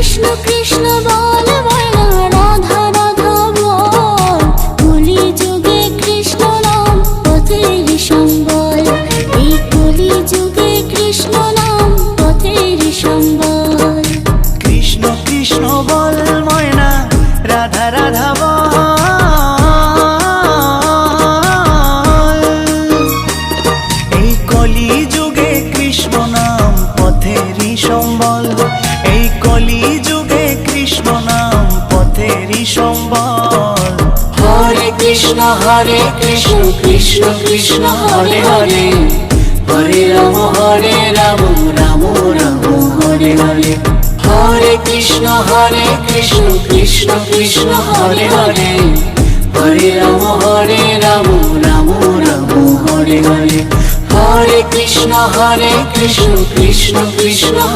কৃষ্ণ কৃষ্ণ বল ময়না, রাধা রাধা বল। কলি যুগে কৃষ্ণ নাম পথের সম্বল, এই কলি যুগে কৃষ্ণ নাম পথের সম্বল। কৃষ্ণ কৃষ্ণ বল ময়না, রাধা রাধা বল। এই কলি যুগে কৃষ্ণ নাম পথেরই সম্বল, এই কলি যুগে কৃষ্ণ নাম পথেরই সম্বল। হরে কৃষ্ণ কৃষ্ণ কৃষ্ণ হরে হরে, হরে রাম রাম রাম হরে হরে। হরে কৃষ্ণ কৃষ্ণ কৃষ্ণ হরে হরে, হরে রাম রাম রাম হরে হরে। হরে কৃষ্ণ কৃষ্ণ কৃষ্ণ